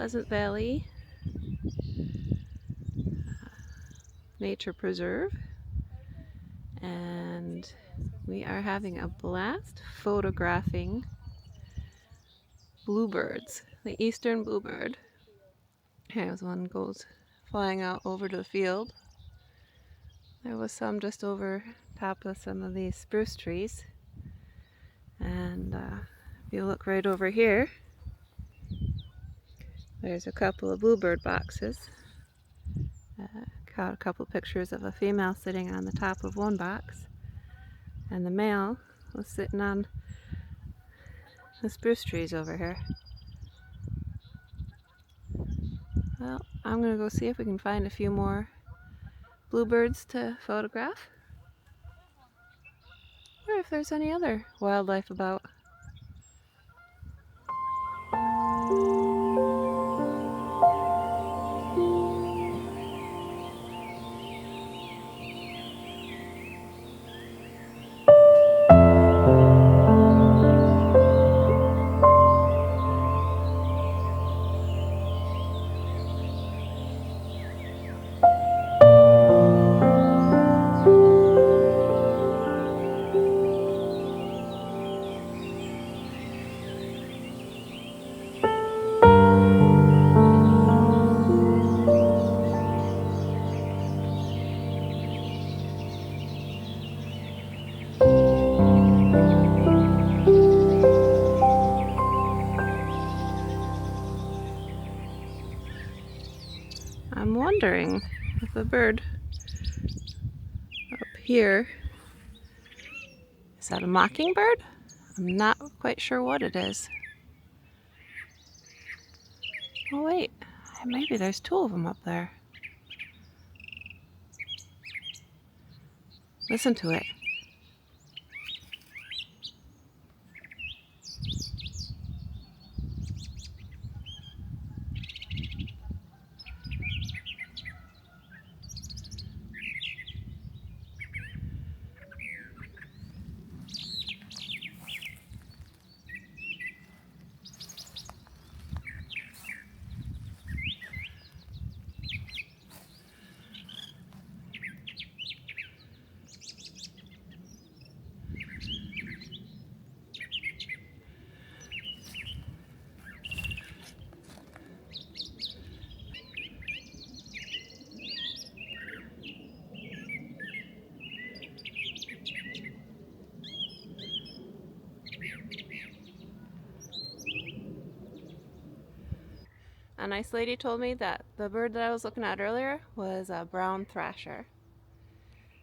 Pleasant Valley Nature Preserve, and we are having a blast photographing bluebirds, the eastern bluebird. Here's one goes flying out over to the field. There was some just over top of some of these spruce trees, and if you look right over here, there's a couple of bluebird boxes. Caught a couple pictures of a female sitting on the top of one box, and the male was sitting on the spruce trees over here. Well, I'm gonna go see if we can find a few more bluebirds to photograph, or if there's any other wildlife about. I'm wondering if a bird up here, is that a mockingbird? I'm not quite sure what it is. Oh wait, maybe there's two of them up there. Listen to it. A nice lady told me that the bird that I was looking at earlier was a brown thrasher.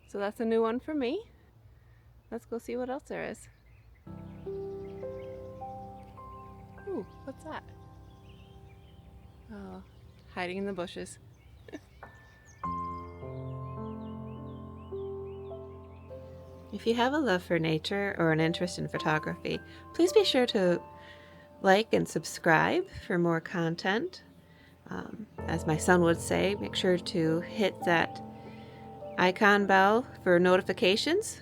So that's a new one for me. Let's go see what else there is. Ooh, what's that? Oh, hiding in the bushes. If you have a love for nature or an interest in photography, please be sure to like and subscribe for more content. As my son would say, make sure to hit that icon bell for notifications,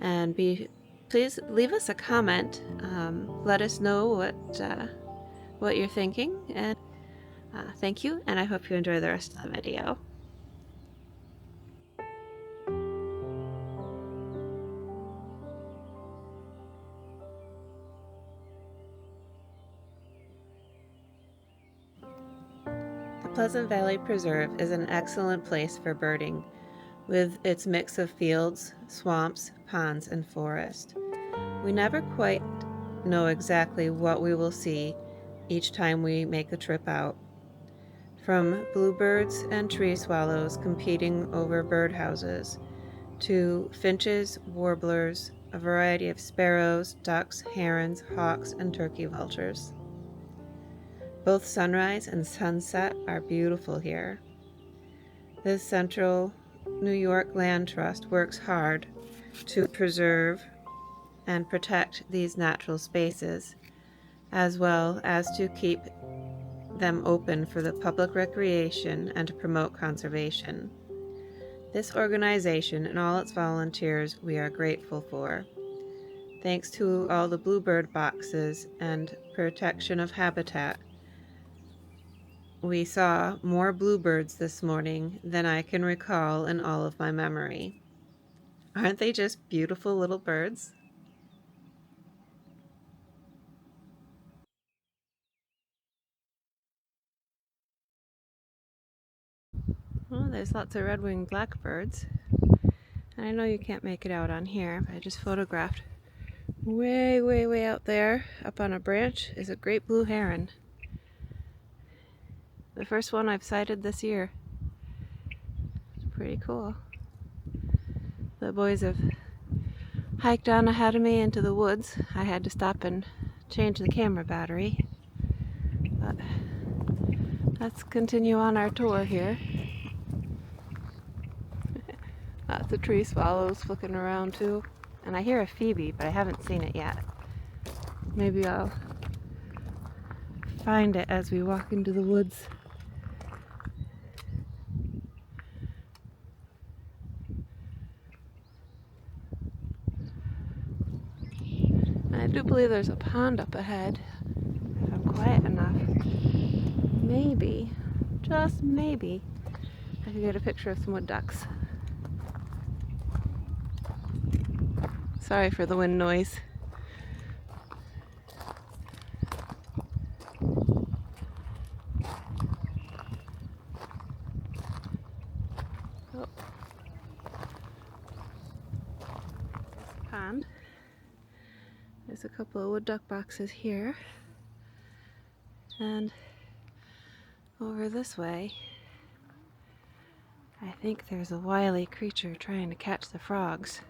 and please leave us a comment. Let us know what you're thinking, and thank you, and I hope you enjoy the rest of the video. The Pleasant Valley Preserve is an excellent place for birding, with its mix of fields, swamps, ponds, and forest. We never quite know exactly what we will see each time we make the trip out. From bluebirds and tree swallows competing over birdhouses, to finches, warblers, a variety of sparrows, ducks, herons, hawks, and turkey vultures. Both sunrise and sunset are beautiful here. The Central New York Land Trust works hard to preserve and protect these natural spaces, as well as to keep them open for the public recreation and to promote conservation. This organization and all its volunteers we are grateful for. Thanks to all the bluebird boxes and protection of habitat, we saw more bluebirds this morning than I can recall in all of my memory. Aren't they just beautiful little birds? Well, there's lots of red-winged blackbirds. And I know you can't make it out on here, but I just photographed way, way, way out there, up on a branch, is a great blue heron. The first one I've sighted this year. It's pretty cool. The boys have hiked on ahead of me into the woods. I had to stop and change the camera battery. But let's continue on our tour here. Lots of tree swallows flicking around too. And I hear a phoebe, but I haven't seen it yet. Maybe I'll find it as we walk into the woods. I do believe there's a pond up ahead. If I'm quiet enough, maybe, just maybe, I could get a picture of some wood ducks. Sorry for the wind noise. Oh. Pond. There's a couple of wood duck boxes here. And over this way, I think there's a wily creature trying to catch the frogs.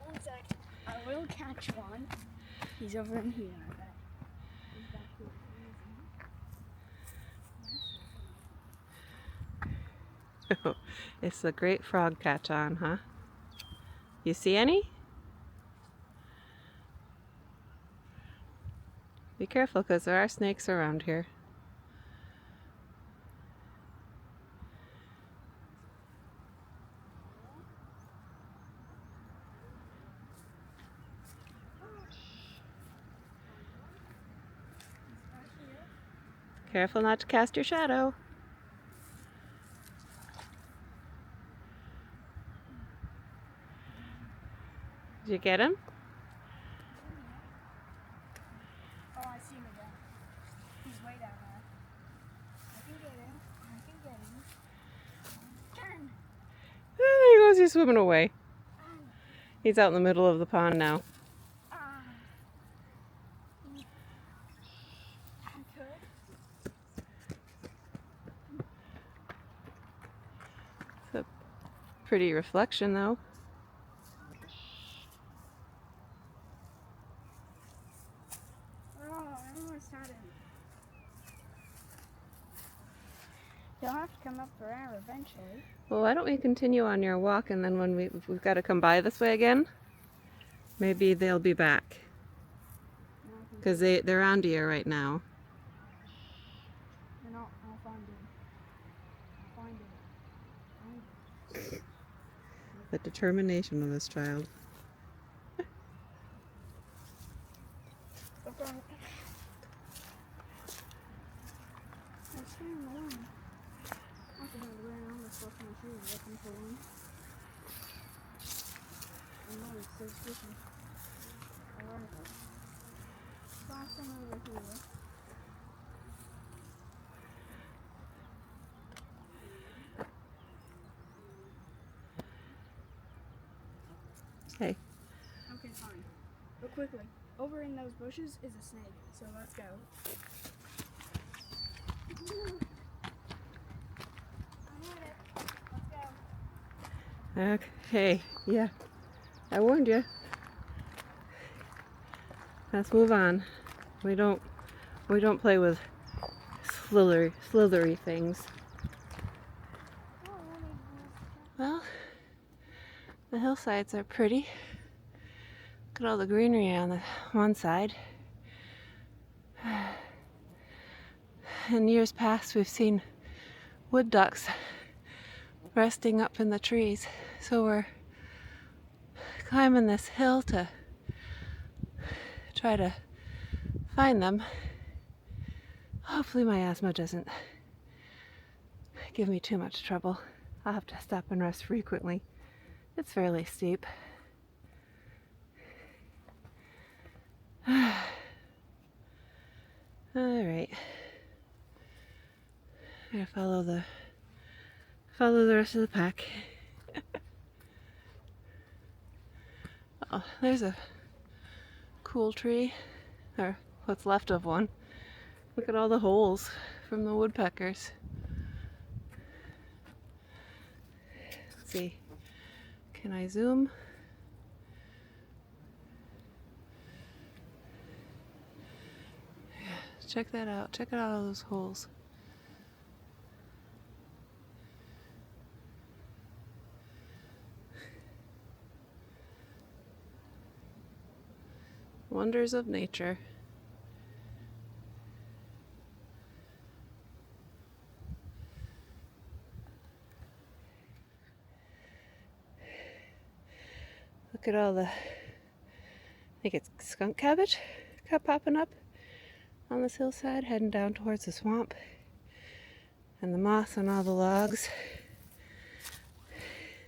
One sec. I will catch one. He's over in here, I bet. He's back here. It's a great frog catch on, huh? You see any? Be careful, because there are snakes around here. Careful not to cast your shadow. Did you get him? Oh, I see him again. He's way down there. I can get him. I can get him. Turn! Oh, there he goes, he's swimming away. He's out in the middle of the pond now. It's a pretty reflection though. He'll have to come up for air eventually. Well, why don't we continue on your walk, and then when we've got to come by this way again, maybe they'll be back. Because they're onto you right now. I'll find him. I'll find him. The determination of this child. Okay. Let's stay alone. I have to go around and stuff my shoes looking for one. I know it's so sticky. Alright. Last one over here. Hey. Okay, fine. But quickly, over in those bushes is a snake, so let's go. I heard it. Let's go. Okay, yeah. I warned you. Let's move on. We don't play with slithery things. Well, the hillsides are pretty. Look at all the greenery on the one side. In years past, we've seen wood ducks resting up in the trees. So we're climbing this hill to try to find them. Hopefully my asthma doesn't give me too much trouble. I'll have to stop and rest frequently. It's fairly steep. All right. I'm gonna follow the rest of the pack. Oh, there's a cool tree, or what's left of one. Look at all the holes from the woodpeckers. Let's see. Can I zoom? Check that out. Check out all those holes. Wonders of nature. Look at all the, I think it's skunk cabbage kept popping up on this hillside, heading down towards the swamp. And the moss on all the logs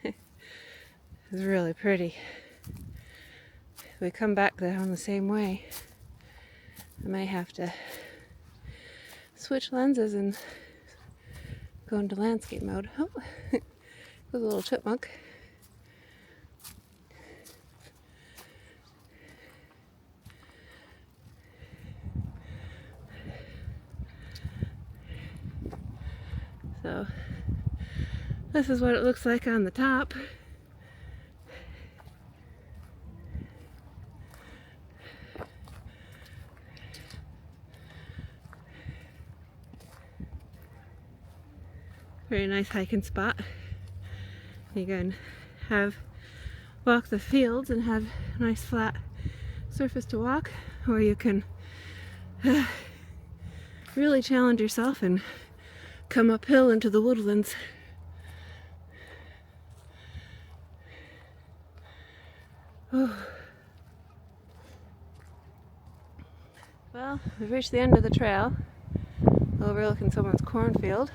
is really pretty. If we come back down the same way, I might have to switch lenses and go into landscape mode. Oh, there's a little chipmunk. So this is what it looks like on the top. Very nice hiking spot. You can walk the fields and have a nice flat surface to walk, or you can really challenge yourself and come uphill into the woodlands. Oh. Well, we've reached the end of the trail, overlooking someone's cornfield.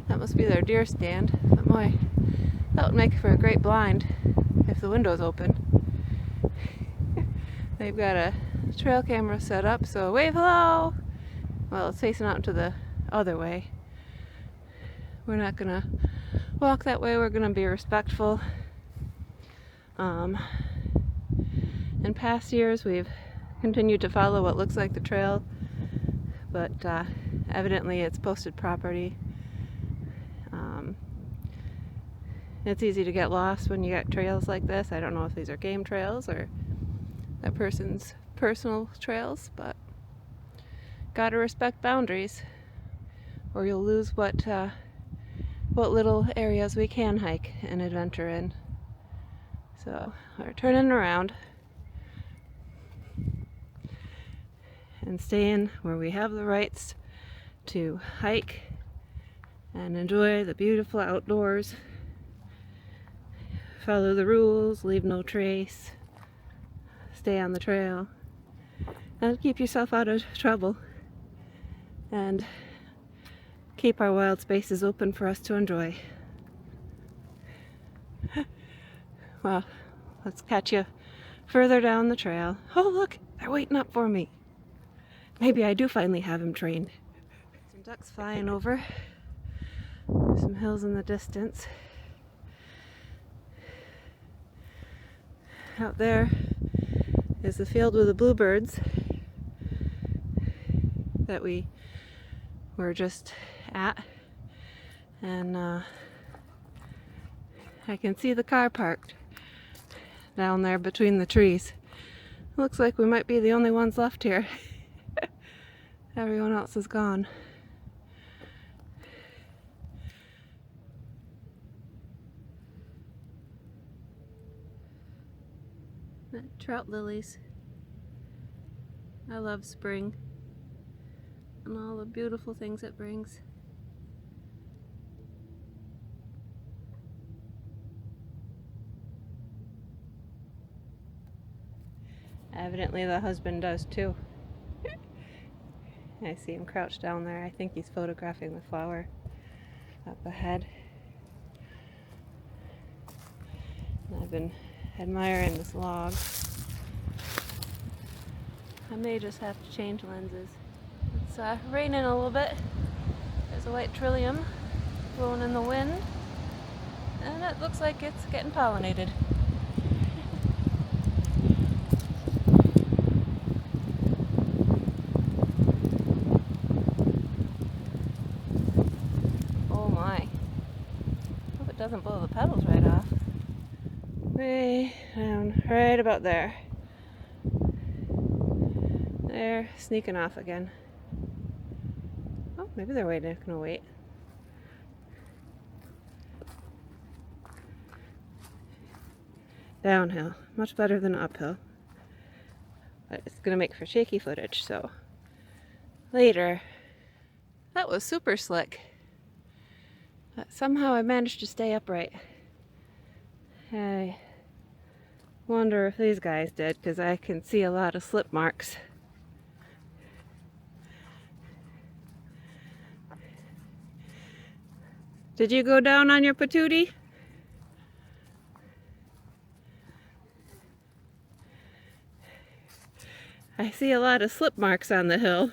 That must be their deer stand. But boy, that would make for a great blind if the window's open. They've got a trail camera set up, so wave hello! Well, it's facing out to the other way. We're not gonna walk that way, we're gonna be respectful. In past years, we've continued to follow what looks like the trail, but evidently it's posted property. It's easy to get lost when you get trails like this. I don't know if these are game trails or that person's personal trails, but gotta respect boundaries, or you'll lose what little areas we can hike and adventure in. So we're turning around and staying where we have the rights to hike and enjoy the beautiful outdoors. Follow the rules, leave no trace, stay on the trail, and keep yourself out of trouble, and keep our wild spaces open for us to enjoy. Well, let's catch you further down the trail. Oh look, they're waiting up for me. Maybe I do finally have him trained. Some ducks flying over, some hills in the distance. Out there is the field with the bluebirds that we were just at, and I can see the car parked down there between the trees. Looks like we might be the only ones left here. Everyone else is gone. Trout lilies. I love spring and all the beautiful things it brings. Evidently the husband does too. I see him crouched down there. I think he's photographing the flower up ahead. And I've been admiring this log. I may just have to change lenses. It's raining a little bit. There's a white trillium blowing in the wind, and it looks like it's getting pollinated. Oh my. Hope it doesn't blow the petals right off. Way down, right about there. They're sneaking off again. Oh, maybe they're gonna wait. Downhill, much better than uphill. But it's gonna make for shaky footage, so later. That was super slick. But somehow I managed to stay upright. I wonder if these guys did, because I can see a lot of slip marks. Did you go down on your patootie? I see a lot of slip marks on the hill.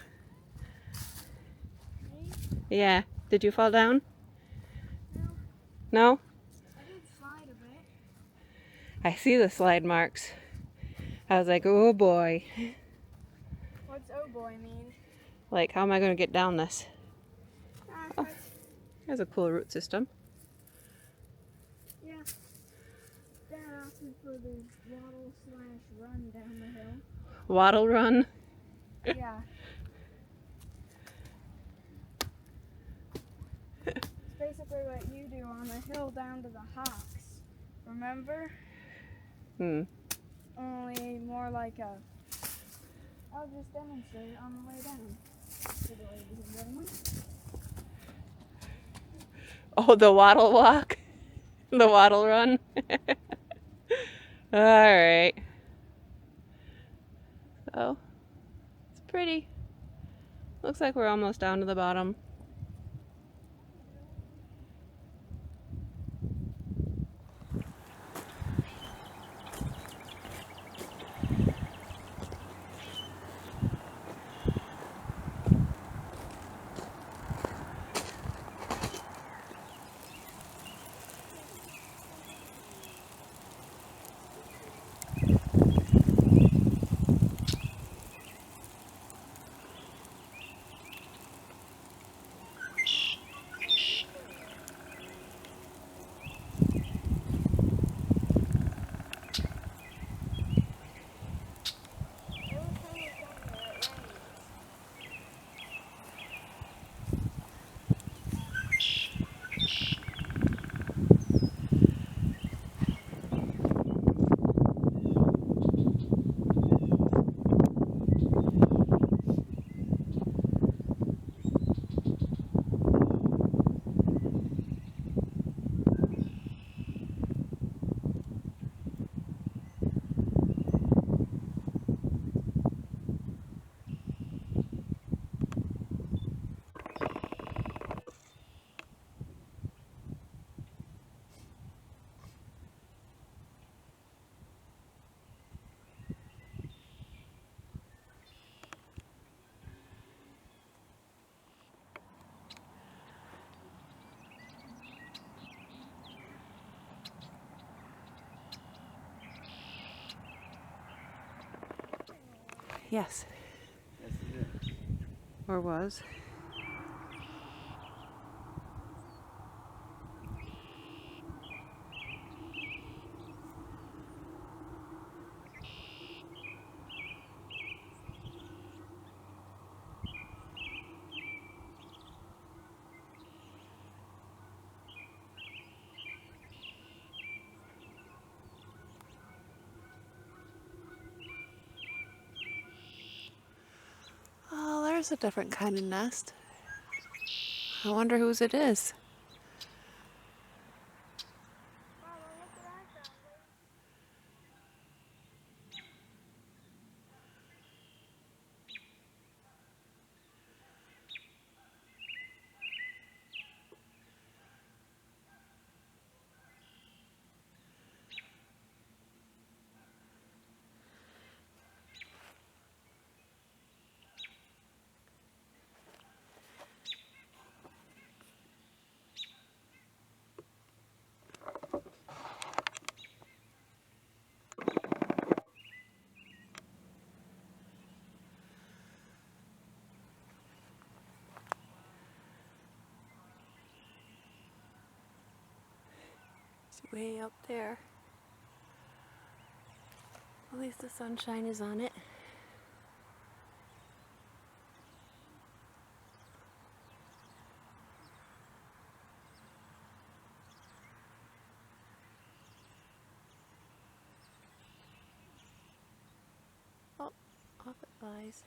Yeah. Did you fall down? No? I did slide a bit. I see the slide marks. I was like, oh boy. What's oh boy mean? Like, how am I going to get down this? Oh. There's a cool root system. Yeah. Dad asked me for the waddle/run down the hill. Waddle run? Yeah. It's basically what you do on the hill down to the Hawks. Remember? Only more like a... I'll just demonstrate on the way down. To the ladies and gentlemen. Oh, the waddle walk? The waddle run? Alright. So, it's pretty. Looks like we're almost down to the bottom. Yes. Yes, it is. Or was. Oh, there's a different kind of nest. I wonder whose it is. way up there. At least the sunshine is on it. Oh, off it flies.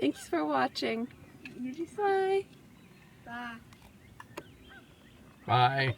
Thanks for watching. Bye. Bye. Bye.